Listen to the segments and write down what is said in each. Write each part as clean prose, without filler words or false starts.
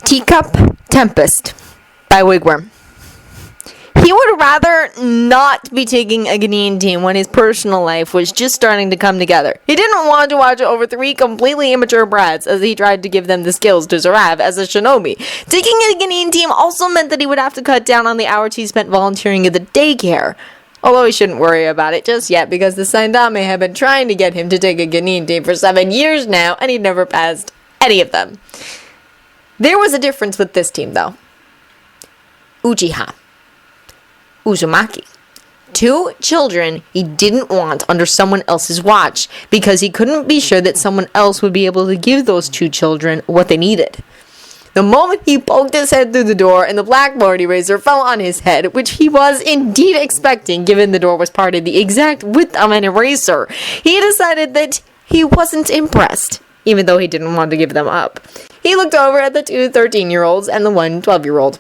Teacup, Tempest by Wigworm. He would rather not be taking a Ghanaian team when his personal life was just starting to come together. He didn't want to watch over 3 completely immature brats as he tried to give them the skills to survive as a shinobi. Taking a Ghanaian team also meant that he would have to cut down on the hours he spent volunteering at the daycare. Although he shouldn't worry about it just yet because the Saindame had been trying to get him to take a Ghanaian team for 7 years now and he'd never passed any of them. There was a difference with this team though. Uchiha. Uzumaki. 2 children he didn't want under someone else's watch because he couldn't be sure that someone else would be able to give those 2 children what they needed. The moment he poked his head through the door and the blackboard eraser fell on his head, which he was indeed expecting given the door was parted the exact width of an eraser, he decided that he wasn't impressed, even though he didn't want to give them up. He looked over at the 2 13-year-olds and the 1 12-year-old.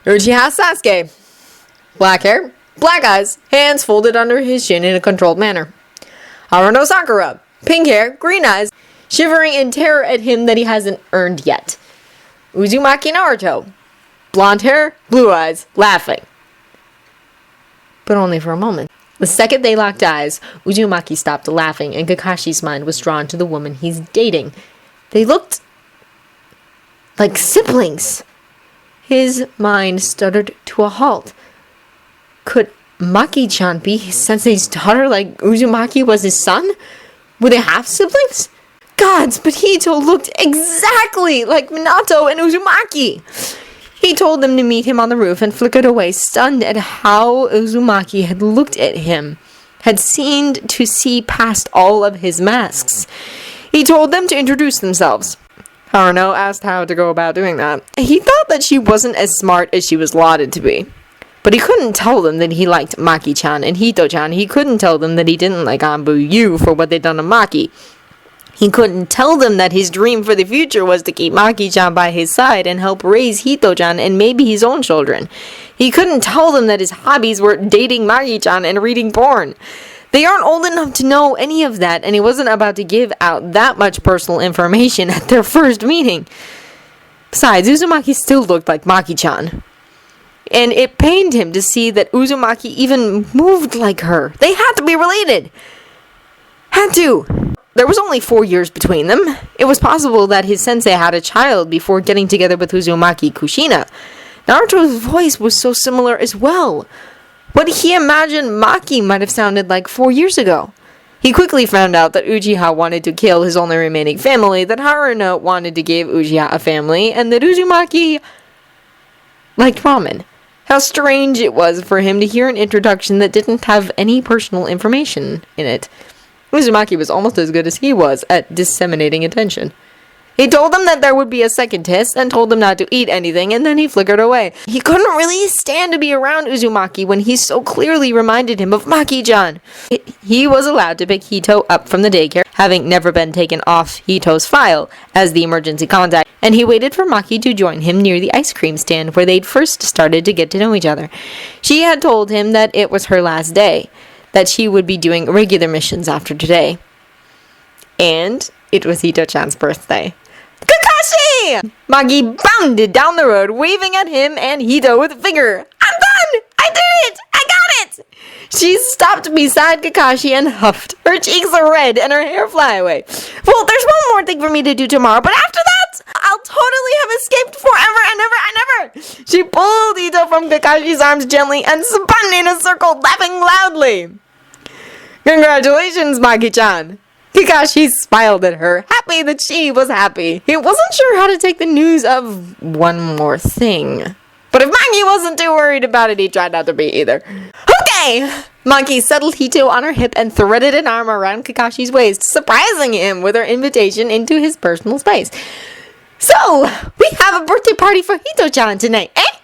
Uchiha Sasuke. Black hair, black eyes, hands folded under his chin in a controlled manner. Haruno Sakura. Pink hair, green eyes, shivering in terror at him that he hasn't earned yet. Uzumaki Naruto. Blonde hair, blue eyes, laughing. But only for a moment. The second they locked eyes, Uzumaki stopped laughing and Kakashi's mind was drawn to the woman he's dating. They looked like siblings. His mind stuttered to a halt. Could Maki-chan be his sensei's daughter like Uzumaki was his son? Were they half-siblings? Gods, but Hito looked exactly like Minato and Uzumaki. He told them to meet him on the roof and flickered away, stunned at how Uzumaki had looked at him, had seemed to see past all of his masks. He told them to introduce themselves. Haruno asked how to go about doing that. He thought that she wasn't as smart as she was lauded to be. But he couldn't tell them that he liked Maki-chan and Hito-chan. He couldn't tell them that he didn't like Anbu Yu for what they'd done to Maki. He couldn't tell them that his dream for the future was to keep Maki-chan by his side and help raise Hito-chan and maybe his own children. He couldn't tell them that his hobbies were dating Maki-chan and reading porn. They aren't old enough to know any of that, and he wasn't about to give out that much personal information at their first meeting. Besides, Uzumaki still looked like Maki-chan. And it pained him to see that Uzumaki even moved like her. They had to be related. Had to. There was only 4 years between them. It was possible that his sensei had a child before getting together with Uzumaki Kushina. Naruto's voice was so similar as well. What he imagined Maki might have sounded like 4 years ago. He quickly found out that Uchiha wanted to kill his only remaining family, that Haruno wanted to give Uchiha a family, and that Uzumaki liked ramen. How strange it was for him to hear an introduction that didn't have any personal information in it. Uzumaki was almost as good as he was at disseminating attention. He told them that there would be a second test and told them not to eat anything, and then he flickered away. He couldn't really stand to be around Uzumaki when he so clearly reminded him of Maki-chan. He was allowed to pick Hito up from the daycare, having never been taken off Hito's file as the emergency contact, and he waited for Maki to join him near the ice cream stand where they'd first started to get to know each other. She had told him that it was her last day, that she would be doing regular missions after today. And it was Hito-chan's birthday. Kakashi! Maki bounded down the road, waving at him and Hito with a finger. I'm done! I did it! I got it! She stopped beside Kakashi and huffed. Her cheeks are red and her hair fly away. Well, there's one more thing for me to do tomorrow, but after that, I'll totally have escaped forever and ever and ever. She pulled Hito from Kakashi's arms gently and spun in a circle, laughing loudly. Congratulations, Maki-chan. Kakashi smiled at her, happy that she was happy. He wasn't sure how to take the news of one more thing. But if Maki wasn't too worried about it, he tried not to be either. Okay! Maki settled Hito on her hip and threaded an arm around Kakashi's waist, surprising him with her invitation into his personal space. So, we have a birthday party for Hito-chan tonight, eh?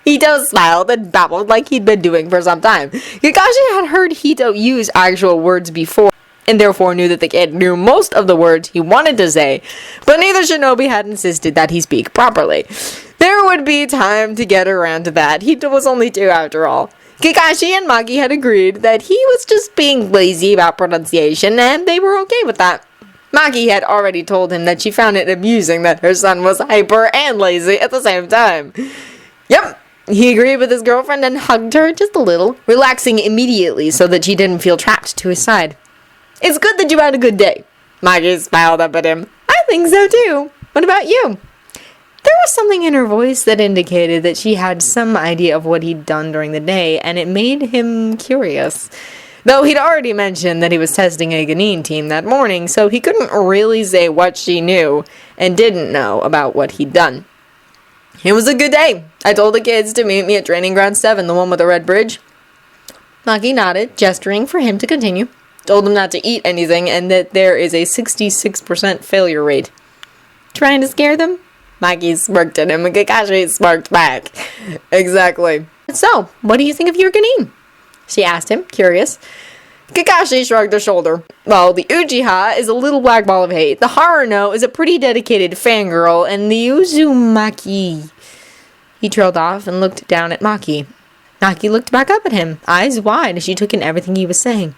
Hito smiled and babbled like he'd been doing for some time. Kakashi had heard Hito use actual words before, and therefore knew that the kid knew most of the words he wanted to say, but neither shinobi had insisted that he speak properly. There would be time to get around to that. Hito was only 2 after all. Kakashi and Maki had agreed that he was just being lazy about pronunciation, and they were okay with that. Maki had already told him that she found it amusing that her son was hyper and lazy at the same time. Yep, he agreed with his girlfriend and hugged her just a little, relaxing immediately so that she didn't feel trapped to his side. It's good that you had a good day. Maki smiled up at him. I think so too. What about you? There was something in her voice that indicated that she had some idea of what he'd done during the day, and it made him curious. Though he'd already mentioned that he was testing a Ganin team that morning, so he couldn't really say what she knew and didn't know about what he'd done. It was a good day. I told the kids to meet me at Training Ground 7, the one with the red bridge. Maki nodded, gesturing for him to continue. Told him not to eat anything and that there is a 66% failure rate. Trying to scare them? Maki smirked at him and Kakashi smirked back. Exactly. So, what do you think of your Ganin? She asked him, curious. Kakashi shrugged her shoulder. Well, the Uchiha is a little black ball of hate. The Haruno is a pretty dedicated fangirl, and the Uzumaki... He trailed off and looked down at Maki. Maki looked back up at him, eyes wide as she took in everything he was saying.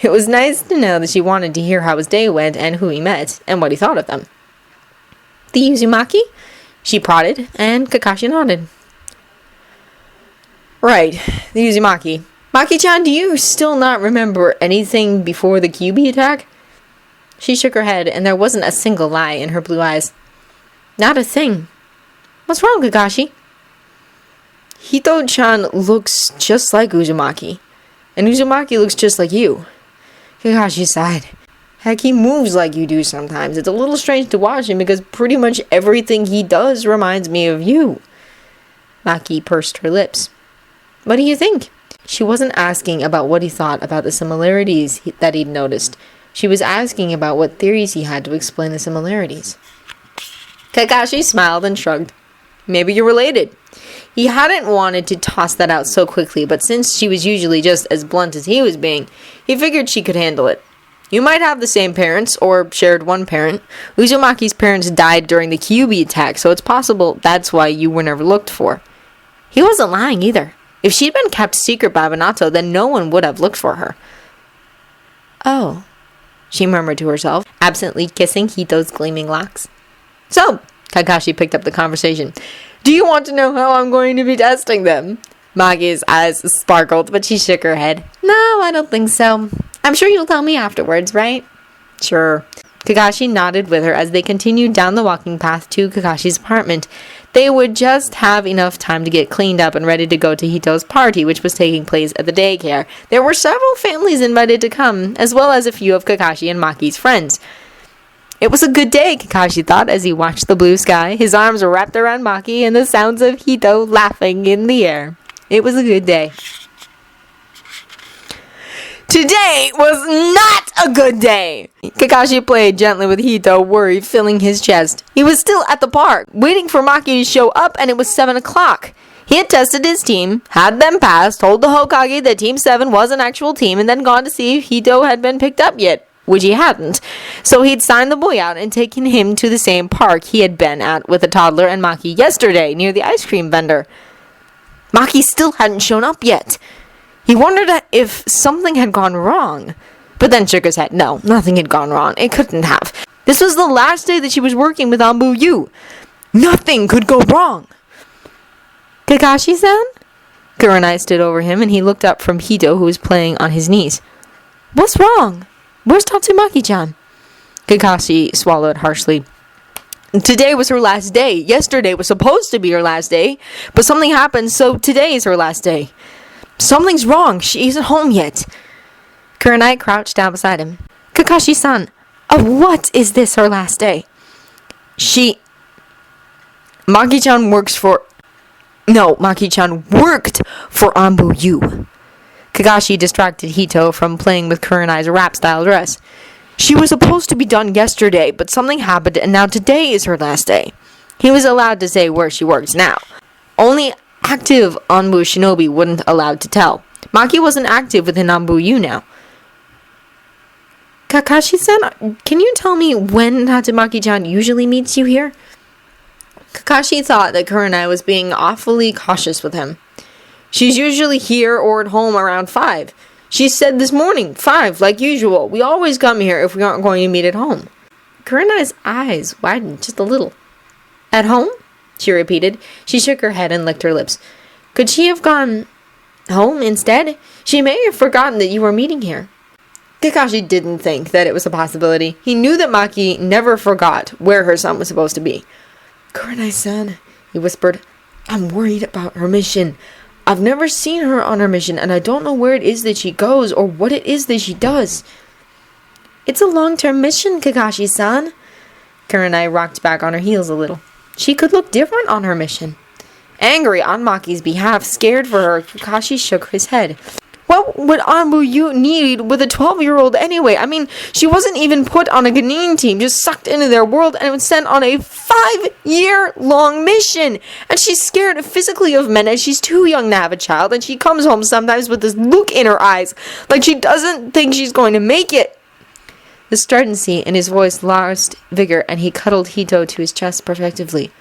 It was nice to know that she wanted to hear how his day went and who he met, and what he thought of them. The Uzumaki? She prodded, and Kakashi nodded. Right, the Uzumaki. Maki-chan, do you still not remember anything before the Kyuubi attack? She shook her head, and there wasn't a single lie in her blue eyes. Not a thing. What's wrong, Kakashi? Hito-chan looks just like Uzumaki, and Uzumaki looks just like you. Kakashi sighed. Heck, he moves like you do sometimes. It's a little strange to watch him because pretty much everything he does reminds me of you. Maki pursed her lips. What do you think? She wasn't asking about what he thought about the similarities that he'd noticed. She was asking about what theories he had to explain the similarities. Kakashi smiled and shrugged. Maybe you're related. He hadn't wanted to toss that out so quickly, but since she was usually just as blunt as he was being, he figured she could handle it. You might have the same parents, or shared one parent. Uzumaki's parents died during the Kyuubi attack, so it's possible that's why you were never looked for. He wasn't lying either. If she'd been kept secret by Minato, then no one would have looked for her. Oh, she murmured to herself, absently kissing Hito's gleaming locks. So, Kakashi picked up the conversation. Do you want to know how I'm going to be testing them? Maki's eyes sparkled, but she shook her head. No, I don't think so. I'm sure you'll tell me afterwards, right? Sure. Kakashi nodded with her as they continued down the walking path to Kakashi's apartment. They would just have enough time to get cleaned up and ready to go to Hito's party, which was taking place at the daycare. There were several families invited to come, as well as a few of Kakashi and Maki's friends. It was a good day, Kakashi thought as he watched the blue sky. His arms were wrapped around Maki and the sounds of Hito laughing in the air. It was a good day. Today was not a good day. Kakashi played gently with Hito, worry filling his chest. He was still at the park, waiting for Maki to show up, and it was 7 o'clock. He had tested his team, had them pass, told the Hokage that Team 7 was an actual team, and then gone to see if Hito had been picked up yet, which he hadn't. So he'd signed the boy out and taken him to the same park he had been at with a toddler and Maki yesterday, near the ice cream vendor. Maki still hadn't shown up yet. He wondered if something had gone wrong, but then shook his head. No, nothing had gone wrong. It couldn't have. This was the last day that she was working with Anbu Yu. Nothing could go wrong. Kakashi-san? Kurenai stood over him, and he looked up from Hito, who was playing on his knees. What's wrong? Where's Tatsumaki-chan? Kakashi swallowed harshly. Today was her last day. Yesterday was supposed to be her last day, but something happened, so today is her last day. Something's wrong. She isn't home yet. Kurenai crouched down beside him. Kakashi-san, of what is this her last day? Maki-chan works for... No, Maki-chan worked for Anbu Yu. Kakashi distracted Hito from playing with Kurenai's rap-style dress. She was supposed to be done yesterday, but something happened, and now today is her last day. He was allowed to say where she works now. Only active Anbu shinobi wouldn't allowed to tell. Maki wasn't active within Anbu Yu now. Kakashi-san, can you tell me when Tatsumaki-chan usually meets you here? Kakashi thought that Kurenai was being awfully cautious with him. She's usually here or at home around 5. She said this morning, 5, like usual. We always come here if we aren't going to meet at home. Kurenai's eyes widened just a little. At home? She repeated. She shook her head and licked her lips. Could she have gone home instead? She may have forgotten that you were meeting here. Kakashi didn't think that it was a possibility. He knew that Maki never forgot where her son was supposed to be. Kurenai-san, he whispered, I'm worried about her mission. I've never seen her on her mission, and I don't know where it is that she goes or what it is that she does. It's a long-term mission, Kakashi-san. Kurenai rocked back on her heels a little. She could look different on her mission. Angry on Maki's behalf, scared for her, Kakashi shook his head. What would Anbu need with a 12-year-old anyway? I mean, she wasn't even put on a Genin team, just sucked into their world and was sent on a 5-year-long mission. And she's scared physically of men, and she's too young to have a child, and she comes home sometimes with this look in her eyes, like she doesn't think she's going to make it. The stridency in his voice lost vigor, and he cuddled Hito to his chest protectively.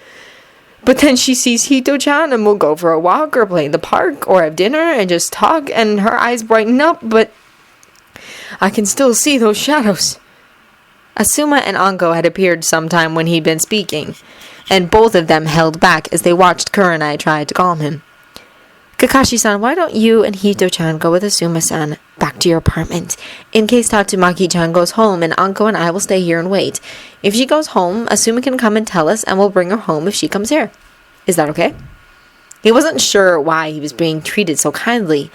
But then she sees Hito-chan and will go for a walk or play in the park or have dinner and just talk, and her eyes brighten up, but I can still see those shadows. Asuma and Anko had appeared sometime when he'd been speaking, and both of them held back as they watched Kurenai try to calm him. Kakashi-san, why don't you and Hito-chan go with Asuma-san back to your apartment? In case Tatsumaki-chan goes home, and Anko and I will stay here and wait. If she goes home, Asuma can come and tell us, and we'll bring her home if she comes here. Is that okay? He wasn't sure why he was being treated so kindly.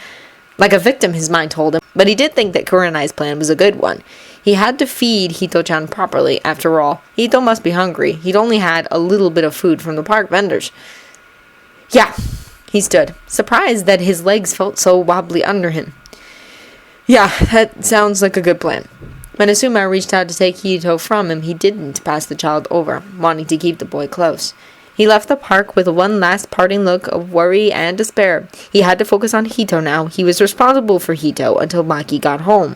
Like a victim, his mind told him, but he did think that Kurenai's plan was a good one. He had to feed Hito-chan properly, after all. Hito must be hungry. He'd only had a little bit of food from the park vendors. Yeah. He stood, surprised that his legs felt so wobbly under him. Yeah, that sounds like a good plan. When Asuma reached out to take Hito from him, he didn't pass the child over, wanting to keep the boy close. He left the park with one last parting look of worry and despair. He had to focus on Hito now. He was responsible for Hito until Maki got home.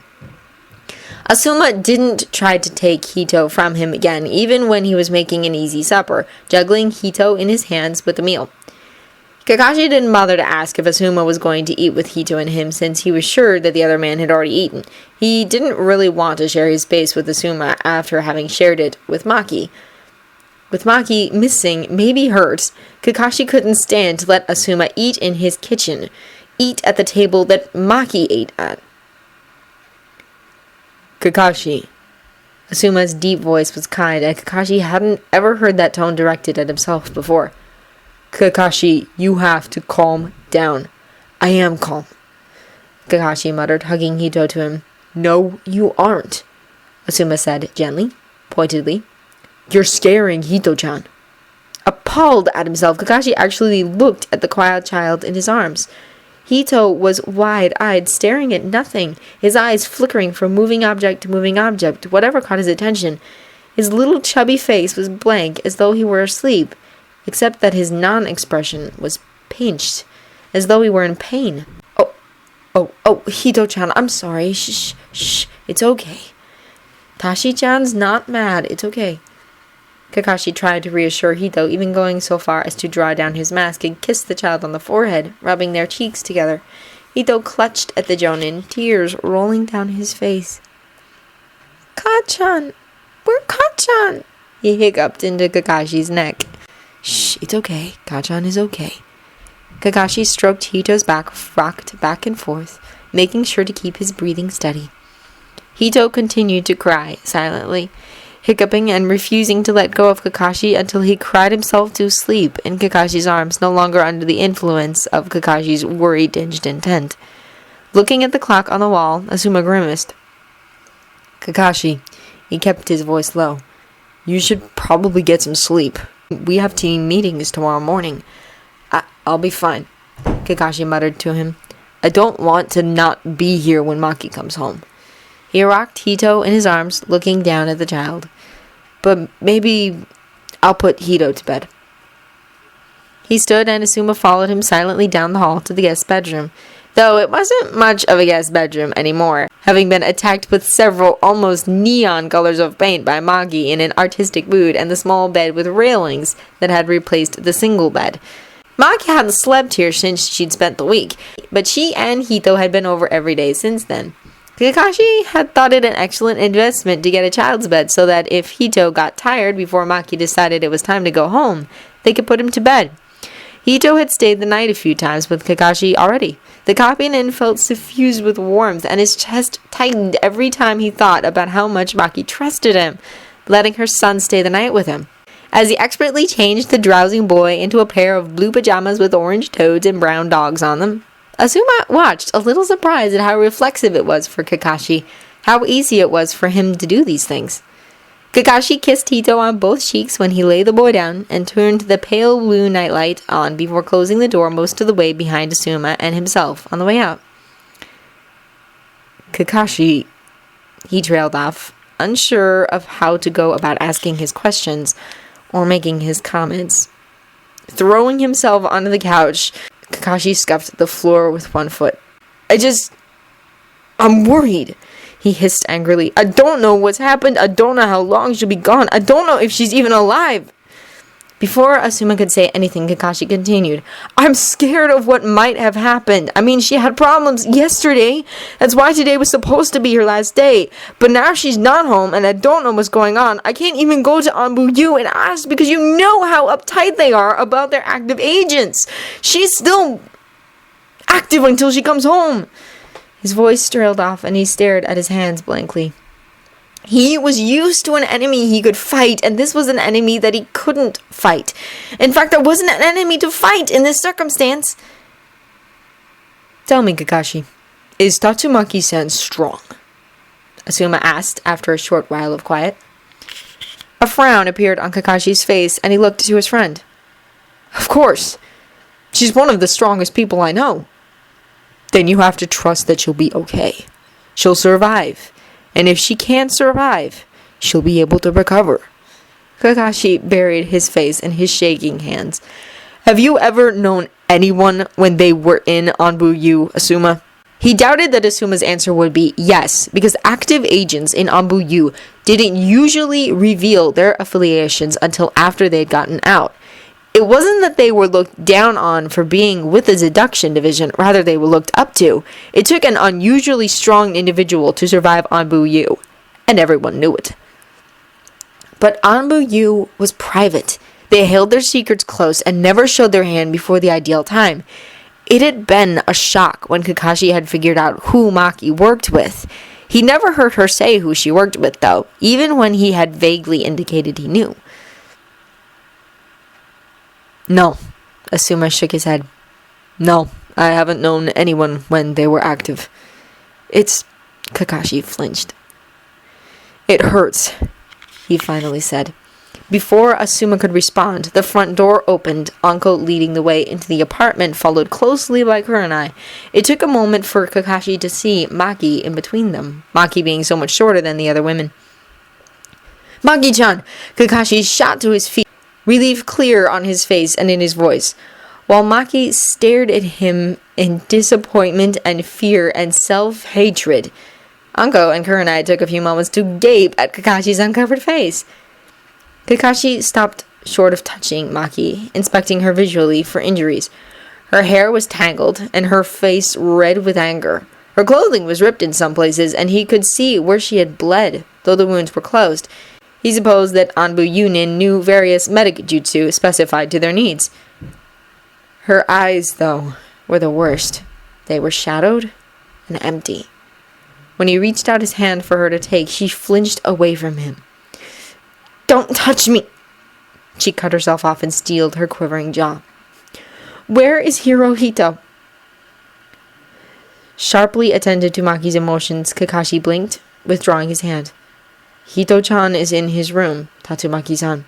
Asuma didn't try to take Hito from him again, even when he was making an easy supper, juggling Hito in his hands with the meal. Kakashi didn't bother to ask if Asuma was going to eat with Hito and him, since he was sure that the other man had already eaten. He didn't really want to share his space with Asuma after having shared it with Maki. With Maki missing, maybe hurt, Kakashi couldn't stand to let Asuma eat in his kitchen, eat at the table that Maki ate at. Kakashi. Asuma's deep voice was kind, and Kakashi hadn't ever heard that tone directed at himself before. Kakashi, you have to calm down. I am calm. Kakashi muttered, hugging Hito to him. No, you aren't, Asuma said gently, pointedly. You're scaring Hito-chan. Appalled at himself, Kakashi actually looked at the quiet child in his arms. Hito was wide-eyed, staring at nothing, his eyes flickering from moving object to moving object, whatever caught his attention. His little chubby face was blank, as though he were asleep, except that his non-expression was pinched, as though he were in pain. Oh, Hito-chan, I'm sorry. Shh, it's okay. Tashi-chan's not mad, it's okay. Kakashi tried to reassure Hito, even going so far as to draw down his mask and kiss the child on the forehead, rubbing their cheeks together. Hito clutched at the jonin, tears rolling down his face. Ka-chan! We're Ka-chan! He hiccuped into Kakashi's neck. Shh, it's okay. Ka-chan is okay. Kakashi stroked Hito's back, rocked back and forth, making sure to keep his breathing steady. Hito continued to cry, silently, hiccuping and refusing to let go of Kakashi until he cried himself to sleep in Kakashi's arms, no longer under the influence of Kakashi's worry-tinged intent. Looking at the clock on the wall, Asuma grimaced. Kakashi, he kept his voice low, you should probably get some sleep. We have team meetings tomorrow morning. I'll be fine, Kakashi muttered to him. I don't want to not be here when Maki comes home. He rocked Hito in his arms, looking down at the child. But maybe I'll put Hito to bed. He stood, and Asuma followed him silently down the hall to the guest bedroom, though it wasn't much of a guest bedroom anymore, having been attacked with several almost neon colors of paint by Maki in an artistic mood, and the small bed with railings that had replaced the single bed. Maki hadn't slept here since she'd spent the week, but she and Hito had been over every day since then. Kakashi had thought it an excellent investment to get a child's bed so that if Hito got tired before Maki decided it was time to go home, they could put him to bed. Hito had stayed the night a few times with Kakashi already. The Kapinan felt suffused with warmth, and his chest tightened every time he thought about how much Maki trusted him, letting her son stay the night with him. As he expertly changed the drowsing boy into a pair of blue pajamas with orange toads and brown dogs on them, Asuma watched, a little surprised at how reflexive it was for Kakashi, how easy it was for him to do these things. Kakashi kissed Hito on both cheeks when he laid the boy down and turned the pale blue nightlight on before closing the door most of the way behind Asuma and himself on the way out. Kakashi, he trailed off, unsure of how to go about asking his questions or making his comments. Throwing himself onto the couch, Kakashi scuffed the floor with one foot. I'm worried, he hissed angrily. I don't know what's happened. I don't know how long she'll be gone. I don't know if she's even alive. Before Asuma could say anything, Kakashi continued. I'm scared of what might have happened. I mean, she had problems yesterday. That's why today was supposed to be her last day. But now she's not home, and I don't know what's going on. I can't even go to Anbu and ask because you know how uptight they are about their active agents. She's still active until she comes home. His voice trailed off, and he stared at his hands blankly. He was used to an enemy he could fight, and this was an enemy that he couldn't fight. In fact, there wasn't an enemy to fight in this circumstance. Tell me, Kakashi, is Tatsumaki-san strong? Asuma asked after a short while of quiet. A frown appeared on Kakashi's face, and he looked to his friend. Of course. She's one of the strongest people I know. Then you have to trust that she'll be okay. She'll survive. And if she can't survive, she'll be able to recover. Kakashi buried his face in his shaking hands. Have you ever known anyone when they were in Anbu, Asuma? He doubted that Asuma's answer would be yes, because active agents in Anbu didn't usually reveal their affiliations until after they'd gotten out. It wasn't that they were looked down on for being with the Deduction Division, rather they were looked up to. It took an unusually strong individual to survive Anbu, and everyone knew it. But Anbu was private. They held their secrets close and never showed their hand before the ideal time. It had been a shock when Kakashi had figured out who Maki worked with. He never heard her say who she worked with, though, even when he had vaguely indicated he knew. No, Asuma shook his head. No, I haven't known anyone when they were active. Kakashi flinched. It hurts, he finally said. Before Asuma could respond, the front door opened, Anko leading the way into the apartment, followed closely by Kurenai. It took a moment for Kakashi to see Maki in between them, Maki being so much shorter than the other women. Maki-chan! Kakashi shot to his feet, relief clear on his face and in his voice, while Maki stared at him in disappointment and fear and self-hatred. Anko and Kurenai took a few moments to gape at Kakashi's uncovered face. Kakashi stopped short of touching Maki, inspecting her visually for injuries. Her hair was tangled and her face red with anger. Her clothing was ripped in some places, and he could see where she had bled, though the wounds were closed. He supposed that Anbu Yunin knew various medic jutsu specified to their needs. Her eyes, though, were the worst. They were shadowed and empty. When he reached out his hand for her to take, she flinched away from him. Don't touch me! She cut herself off and steeled her quivering jaw. Where is Hirohito? Sharply attentive to Maki's emotions, Kakashi blinked, withdrawing his hand. Hito-chan is in his room, Tatsumaki-san.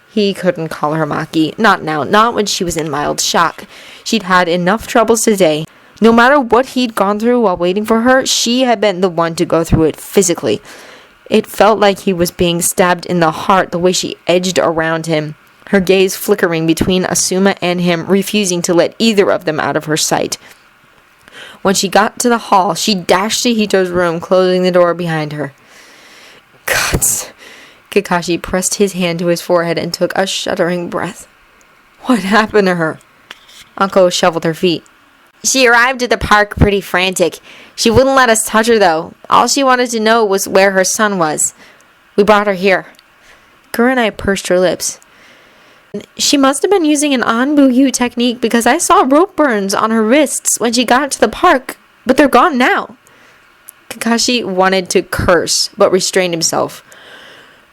He couldn't call her Maki. Not now, not when she was in mild shock. She'd had enough troubles today. No matter what he'd gone through while waiting for her, she had been the one to go through it physically. It felt like he was being stabbed in the heart the way she edged around him, her gaze flickering between Asuma and him, refusing to let either of them out of her sight. When she got to the hall, she dashed to Hito's room, closing the door behind her. Guts. Kakashi pressed his hand to his forehead and took a shuddering breath. What happened to her? Anko shuffled her feet. She arrived at the park pretty frantic. She wouldn't let us touch her, though. All she wanted to know was where her son was. We brought her here. Kurenai pursed her lips. She must have been using an Anbuyu technique because I saw rope burns on her wrists when she got to the park, but they're gone now. Kakashi wanted to curse, but restrained himself.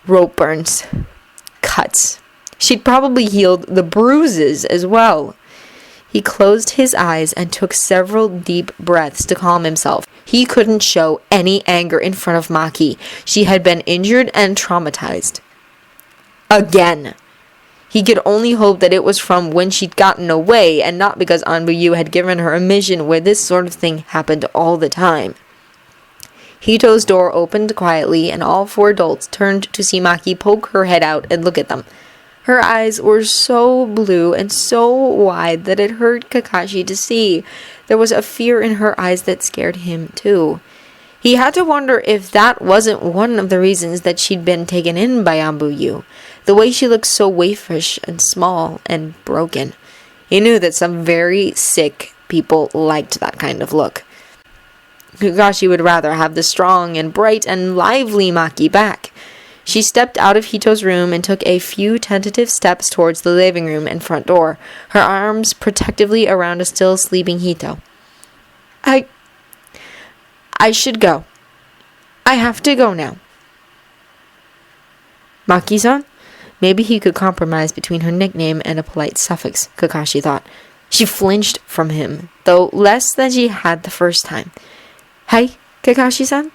Rope burns. Cuts. She'd probably healed the bruises as well. He closed his eyes and took several deep breaths to calm himself. He couldn't show any anger in front of Maki. She had been injured and traumatized. Again. He could only hope that it was from when she'd gotten away and not because Anbuyu had given her a mission where this sort of thing happened all the time. Hito's door opened quietly and all four adults turned to see Maki poke her head out and look at them. Her eyes were so blue and so wide that it hurt Kakashi to see. There was a fear in her eyes that scared him too. He had to wonder if that wasn't one of the reasons that she'd been taken in by Anbuyu. The way she looked so waifish and small and broken. He knew that some very sick people liked that kind of look. Kakashi would rather have the strong and bright and lively Maki back. She stepped out of Hito's room and took a few tentative steps towards the living room and front door, her arms protectively around a still sleeping Hito. I should go. I have to go now. Maki-san? Maybe he could compromise between her nickname and a polite suffix, Kakashi thought. She flinched from him, though less than she had the first time. Hey, Kakashi-san?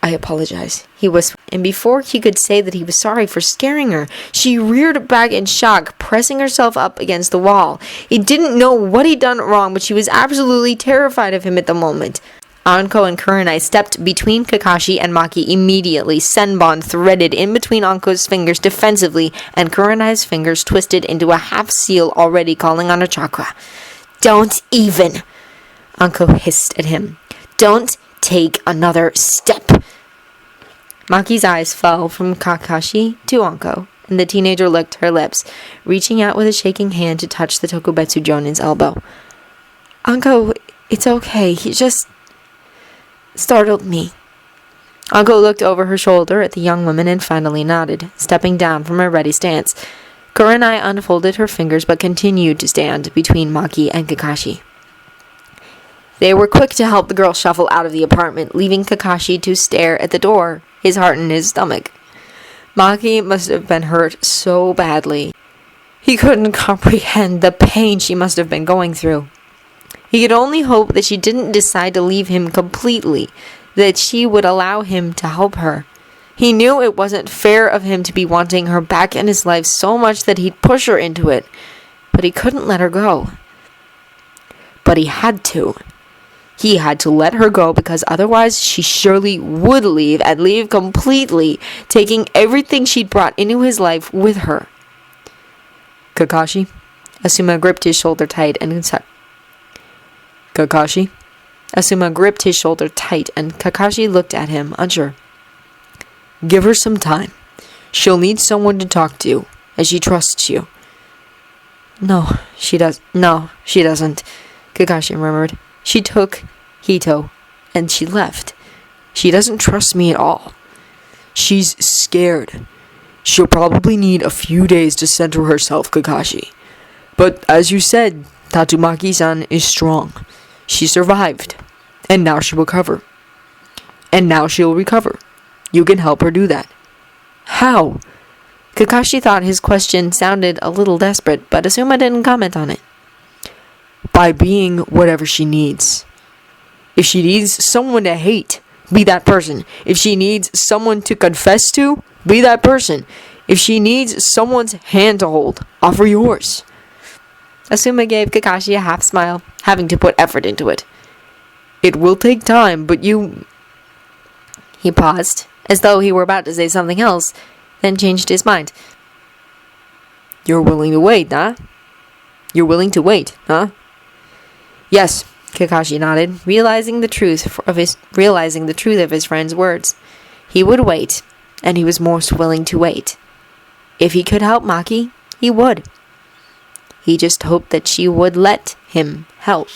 I apologize, he whispered, and before he could say that he was sorry for scaring her, she reared back in shock, pressing herself up against the wall. He didn't know what he'd done wrong, but she was absolutely terrified of him at the moment. Anko and Kurenai stepped between Kakashi and Maki immediately, Senbon threaded in between Anko's fingers defensively, and Kurenai's fingers twisted into a half-seal already calling on her chakra. Don't even! Anko hissed at him. Don't take another step! Maki's eyes fell from Kakashi to Anko, and the teenager licked her lips, reaching out with a shaking hand to touch the Tokubetsu Jonin's elbow. Anko, it's okay. He just startled me. Anko looked over her shoulder at the young woman and finally nodded, stepping down from her ready stance. Kurenai unfolded her fingers but continued to stand between Maki and Kakashi. They were quick to help the girl shuffle out of the apartment, leaving Kakashi to stare at the door, his heart in his stomach. Maki must have been hurt so badly. He couldn't comprehend the pain she must have been going through. He could only hope that she didn't decide to leave him completely, that she would allow him to help her. He knew it wasn't fair of him to be wanting her back in his life so much that he'd push her into it, but he couldn't let her go. But he had to. He had to let her go because otherwise she surely would leave and leave completely, taking everything she'd brought into his life with her. Kakashi? Asuma gripped his shoulder tight and Kakashi? Asuma gripped his shoulder tight and Kakashi looked at him, unsure. Give her some time. She'll need someone to talk to, as she trusts you. No, she doesn't, Kakashi murmured. She took Hito, and she left. She doesn't trust me at all. She's scared. She'll probably need a few days to center herself, Kakashi. But as you said, Tatsumaki-san is strong. She survived, and now she'll recover. You can help her do that. How? Kakashi thought his question sounded a little desperate, but Asuma didn't comment on it. By being whatever she needs. If she needs someone to hate, be that person. If she needs someone to confess to, be that person. If she needs someone's hand to hold, offer yours. Asuma gave Kakashi a half smile, having to put effort into it. It will take time, but you... He paused, as though he were about to say something else, then changed his mind. You're willing to wait, huh? Yes, Kakashi nodded, realizing the truth of his friend's words. He would wait, and he was most willing to wait. If he could help Maki, he would. He just hoped that she would let him help.